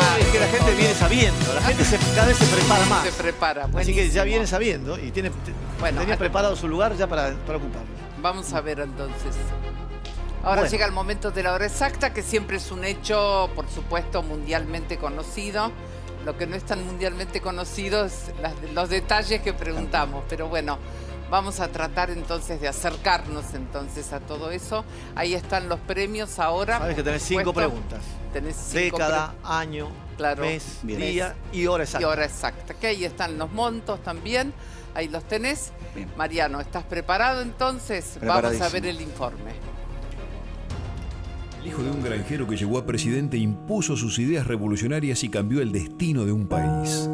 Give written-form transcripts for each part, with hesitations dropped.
Claro, es que la gente viene sabiendo, la gente cada vez se prepara más. Se prepara, Así buenísimo. que ya viene sabiendo y tenía Bueno, preparado su lugar ya para ocuparlo. Vamos a ver entonces. Ahora Bueno. llega el momento de la hora exacta, que siempre es un hecho, por supuesto, mundialmente conocido. Lo que no es tan mundialmente conocido es los detalles que preguntamos. Pero bueno, vamos a tratar entonces de acercarnos entonces a todo eso. Ahí están los premios ahora. Sabes que tenés 5 preguntas. Tenés 5 Década, año, Claro. mes, Bien. día y hora exacta. y hora exacta. Que ahí están los montos también. Ahí los tenés. Bien. Mariano, ¿estás preparado entonces? Vamos a Preparadísimo. ver el informe. El hijo de un granjero que llegó a presidente impuso sus ideas revolucionarias y cambió el destino de un país.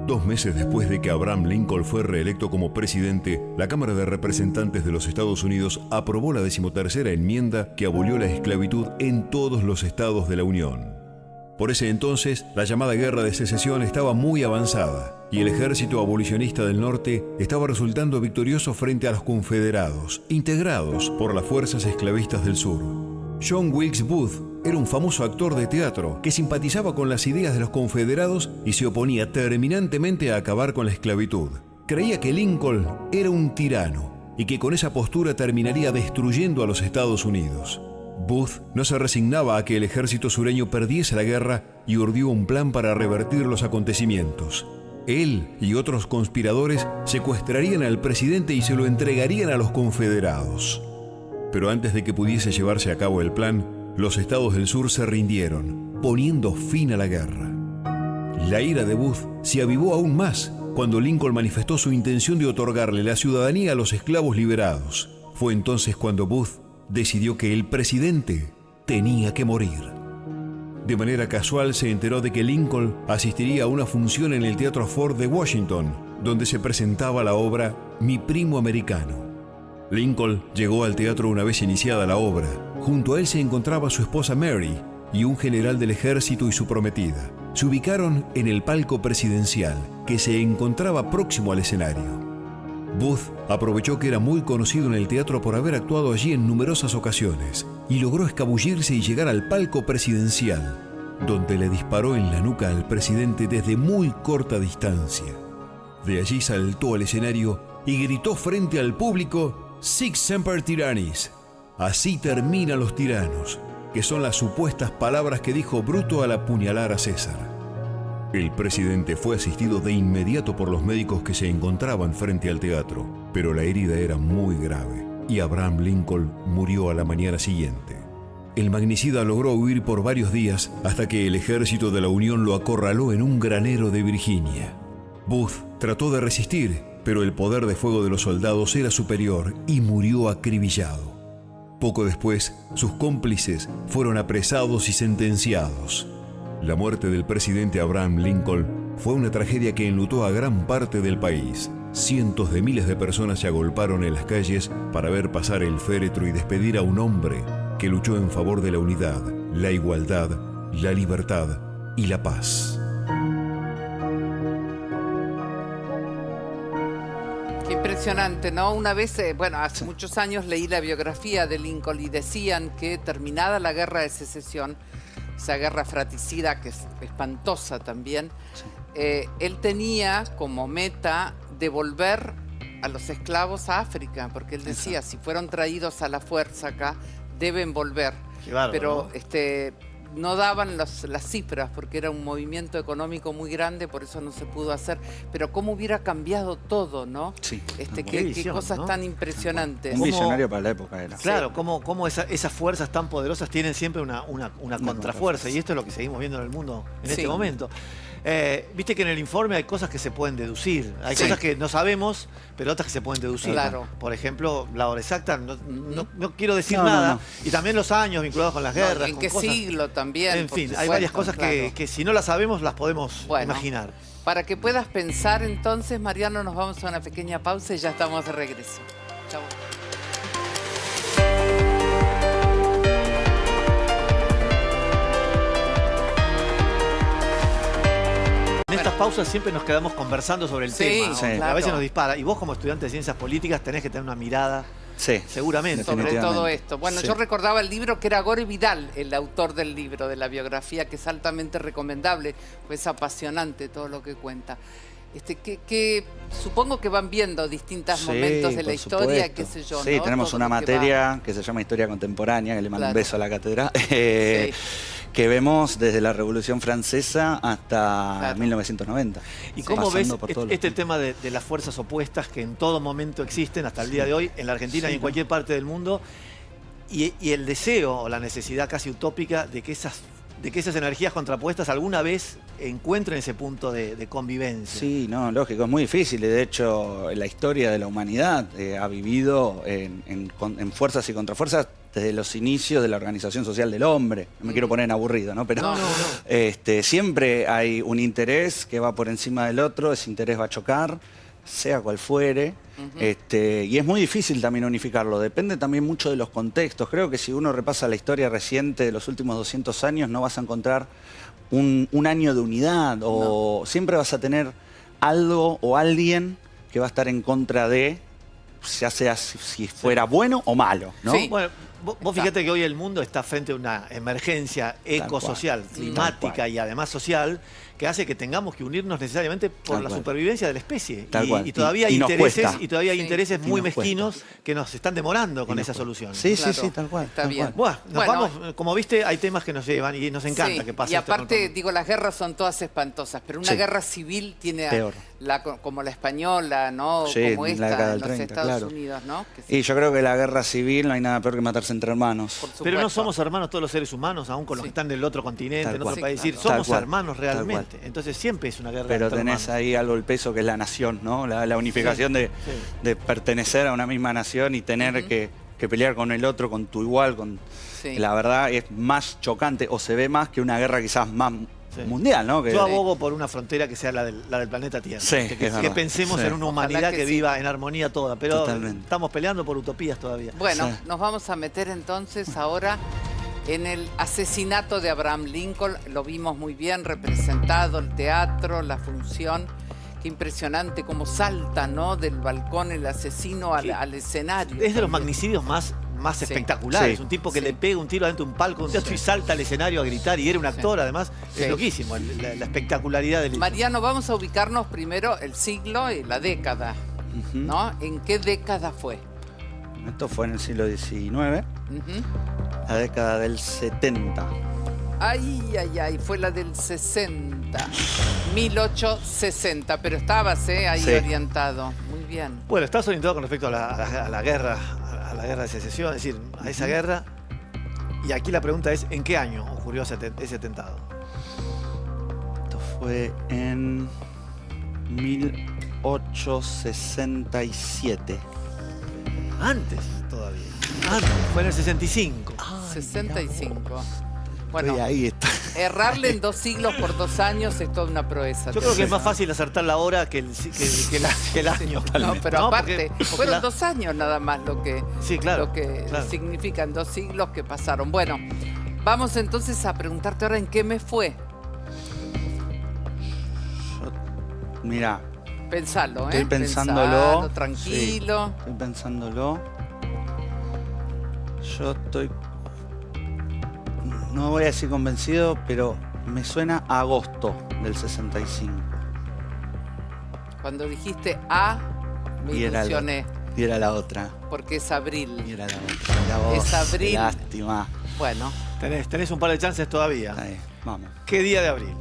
2 meses después de que Abraham Lincoln fue reelecto como presidente, la Cámara de Representantes de los Estados Unidos aprobó la 13ª enmienda que abolió la esclavitud en todos los estados de la Unión. Por ese entonces, la llamada Guerra de Secesión estaba muy avanzada y el ejército abolicionista del norte estaba resultando victorioso frente a los confederados, integrados por las fuerzas esclavistas del sur. John Wilkes Booth era un famoso actor de teatro que simpatizaba con las ideas de los confederados y se oponía terminantemente a acabar con la esclavitud. Creía que Lincoln era un tirano y que con esa postura terminaría destruyendo a los Estados Unidos. Booth no se resignaba a que el ejército sureño perdiese la guerra y urdió un plan para revertir los acontecimientos. Él y otros conspiradores secuestrarían al presidente y se lo entregarían a los confederados. Pero antes de que pudiese llevarse a cabo el plan, los estados del sur se rindieron, poniendo fin a la guerra. La ira de Booth se avivó aún más cuando Lincoln manifestó su intención de otorgarle la ciudadanía a los esclavos liberados. Fue entonces cuando Booth decidió que el presidente tenía que morir. De manera casual se enteró de que Lincoln asistiría a una función en el Teatro Ford de Washington, donde se presentaba la obra Mi primo americano. Lincoln llegó al teatro una vez iniciada la obra. Junto a él se encontraba su esposa Mary y un general del ejército y su prometida. Se ubicaron en el palco presidencial, que se encontraba próximo al escenario. Booth aprovechó que era muy conocido en el teatro por haber actuado allí en numerosas ocasiones y logró escabullirse y llegar al palco presidencial, donde le disparó en la nuca al presidente desde muy corta distancia. De allí saltó al escenario y gritó frente al público: Sic semper tyrannis. Así terminan los tiranos, que son las supuestas palabras que dijo Bruto al apuñalar a César. El presidente fue asistido de inmediato por los médicos que se encontraban frente al teatro, pero la herida era muy grave y Abraham Lincoln murió a la mañana siguiente. El magnicida logró huir por varios días hasta que el ejército de la Unión lo acorraló en un granero de Virginia. Booth trató de resistir, pero el poder de fuego de los soldados era superior y murió acribillado. Poco después, sus cómplices fueron apresados y sentenciados. La muerte del presidente Abraham Lincoln fue una tragedia que enlutó a gran parte del país. Cientos de miles de personas se agolparon en las calles para ver pasar el féretro y despedir a un hombre que luchó en favor de la unidad, la igualdad, la libertad y la paz. Qué impresionante, ¿no? Una vez, hace muchos años leí la biografía de Lincoln y decían que terminada la Guerra de Secesión, esa guerra fratricida que es espantosa también, él tenía como meta devolver a los esclavos a África, porque él decía, si fueron traídos a la fuerza acá, deben volver. Qué bárbaro, Pero no daban las cifras, porque era un movimiento económico muy grande, por eso no se pudo hacer. Pero cómo hubiera cambiado todo, ¿no? Sí. Qué cosas ¿no? tan impresionantes. Un visionario para la época era. Claro, cómo esas fuerzas tan poderosas tienen siempre una contrafuerza, y esto es lo que seguimos viendo en el mundo en este momento. Viste que en el informe hay cosas que se pueden deducir, hay cosas que no sabemos, pero otras que se pueden deducir. Claro. Por ejemplo, la hora exacta, no quiero decir nada, y también los años vinculados con las guerras. ¿En con qué cosas. siglo también? En fin, por hay varias supuesto, cosas claro. que si no las sabemos las podemos imaginar. Para que puedas pensar entonces, Mariano, nos vamos a una pequeña pausa y ya estamos de regreso. Chau. En estas pausas siempre nos quedamos conversando sobre el tema. Sí, A claro. veces nos dispara. Y vos como estudiante de ciencias políticas tenés que tener una mirada Sí, seguramente. sobre definitivamente. todo esto. Bueno, Sí. yo recordaba el libro que era Gore Vidal, el autor del libro, de la biografía, que es altamente recomendable, pues es apasionante todo lo que cuenta. Que supongo que van viendo distintos Sí, momentos de la por historia, supuesto. qué sé yo, Sí, ¿no? tenemos Todo una lo que materia que se llama Historia Contemporánea, que le mando un Claro. beso a la cátedra, Sí. que vemos desde la Revolución Francesa hasta Claro. 1990. ¿Y cómo ves Pasando por todos los este tiempos. tema de las fuerzas opuestas que en todo momento existen hasta el día de hoy, en la Argentina y en cualquier parte del mundo, y el deseo o la necesidad casi utópica de que esas energías contrapuestas alguna vez encuentren ese punto de convivencia? Sí, no, lógico, es muy difícil. De hecho, la historia de la humanidad ha vivido en fuerzas y contrafuerzas desde los inicios de la organización social del hombre. No me quiero poner en aburrido, ¿no? Pero No. siempre hay un interés que va por encima del otro, ese interés va a chocar, sea cual fuere. Y es muy difícil también unificarlo, depende también mucho de los contextos. Creo que si uno repasa la historia reciente de los últimos 200 años, no vas a encontrar un año de unidad, o siempre vas a tener algo o alguien que va a estar en contra de, ya sea si fuera bueno o malo, ¿no? Sí. Bueno, vos fíjate que hoy el mundo está frente a una emergencia ecosocial, cual. climática Tal cual. y además social, que hace que tengamos que unirnos necesariamente por Tal la cual. supervivencia de la especie. Tal cual. Y todavía hay Y nos intereses, cuesta. y todavía hay Sí. intereses Y muy nos cuesta. mezquinos que nos están demorando con nos esa cuesta. solución. Sí, Claro, sí, tal cual. está tal bien. cual. Bueno, nos vamos, como viste, hay temas que nos llevan y nos encanta Sí, que pase y esto en aparte, otro mundo. digo, las guerras son todas espantosas, pero una Sí. guerra civil tiene Peor. como la española, ¿no? Sí, Como en la esta década en del los 30, Estados claro. Unidos, ¿no? Que Y yo creo que la guerra civil no hay nada peor que matarse entre hermanos. por Pero no supuesto. somos hermanos todos los seres humanos, aún con los Sí. que están del otro continente, Tal en otro cual. país. Sí, Es decir, claro. somos Tal cual. hermanos Tal realmente. Entonces siempre es una guerra Pero entre tenés hermanos. ahí algo el peso que es la nación, ¿no? La unificación de pertenecer a una misma nación y tener que pelear con el otro, con tu igual, Sí. la verdad es más chocante, o se ve más que una guerra quizás más mundial, ¿no? Que- Yo abogo por una frontera que sea la del planeta Tierra. Sí, que, es que verdad. pensemos Sí. en una Ojalá humanidad que que sí. viva en armonía toda. Pero Totalmente. estamos peleando por utopías todavía. Bueno, Sí. nos vamos a meter entonces ahora en el asesinato de Abraham Lincoln. Lo vimos muy bien representado, el teatro, la función. Qué impresionante cómo salta, ¿no? Del balcón el asesino al escenario. Es de los también. magnicidios más Sí. espectaculares. Sí. Un tipo que Sí. le pega un tiro adentro de un palco de un teatro y salta al escenario a gritar. Y era un actor, además. Sí. Es loquísimo la espectacularidad del hecho. Mariano, vamos a ubicarnos primero el siglo y la década, Ujú. ¿no? ¿En qué década fue? Esto fue en el siglo XIX, Ujú. la década del 70. Ay, fue la del 60. 1860, pero estabas ahí Sí. orientado. Muy bien. Bueno, estás orientado con respecto a la guerra, a la guerra de secesión, es decir, a esa guerra. Y aquí la pregunta es, ¿en qué año ocurrió ese atentado? Esto fue en 1867. Antes todavía. Antes, fue en el 65. 65. Bueno, Estoy ahí, está. errarle en 2 siglos por 2 años es toda una proeza. Yo creo que es más fácil acertar la hora que el año. No, pero No, aparte, porque fueron la- 2 años nada más lo que, Sí, claro, lo que claro. significan 2 siglos que pasaron. Bueno, vamos entonces a preguntarte ahora en qué mes fue. Mirá, Pensalo, estoy pensándolo. Pensalo, tranquilo. Sí, estoy pensándolo. Yo estoy. No voy a decir convencido, pero me suena a agosto del 65. Cuando dijiste A, me Y era la- ilusioné, Y era la otra. porque es abril. Y era la otra. La voz, Es abril. qué lástima. Bueno, Tenés un par de chances todavía. Ahí, vamos. ¿Qué día de abril?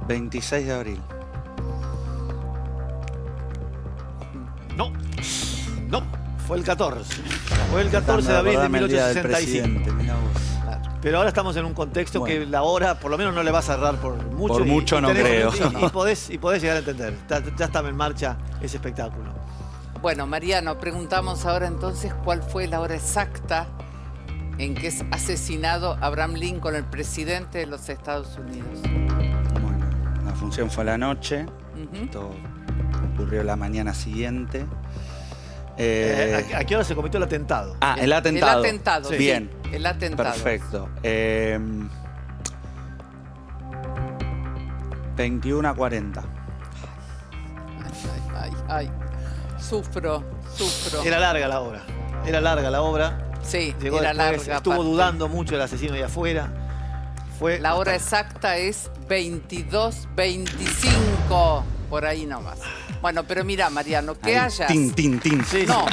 ...26 de abril. No. No. Fue el 14. Fue el 14 de abril de Acordame el día del 1865. presidente, mirá vos. Pero ahora estamos en un contexto que Bueno. la hora, por lo menos, no le va a cerrar por mucho. Por mucho no creo. Y podés llegar a entender. Ya estaba en marcha ese espectáculo. bueno, Mariano, preguntamos ahora entonces cuál fue la hora exacta en que es asesinado Abraham Lincoln, el presidente de los Estados Unidos. Bueno, la función fue a la noche. Ujú. Esto ocurrió la mañana siguiente. ¿A qué hora se cometió el atentado? El atentado. El atentado, Sí. Bien. El atentado. Perfecto. 21:40. Ay, sufro. Era larga la obra. Era larga la obra. Sí, Llegó era después, larga. estuvo aparte. dudando mucho el asesino de afuera. Fue La hora bastante. exacta es 22:25, por ahí nomás. Bueno, pero mira, Mariano, que Ahí, hayas... tin, tin, tin. Sí, No,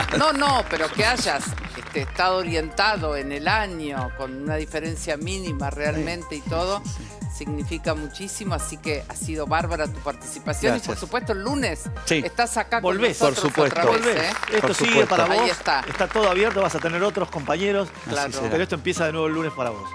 pero que hayas estado orientado en el año con una diferencia mínima realmente y todo, significa muchísimo, así que ha sido bárbara tu participación. Gracias. Y por supuesto el lunes Sí. estás acá Volvés, con por nosotros supuesto. otra vez, Volvés. ¿eh? Esto Por sigue supuesto. para Ahí vos. está. Está todo abierto, vas a tener otros compañeros. Claro. será. Pero esto empieza de nuevo el lunes para vos.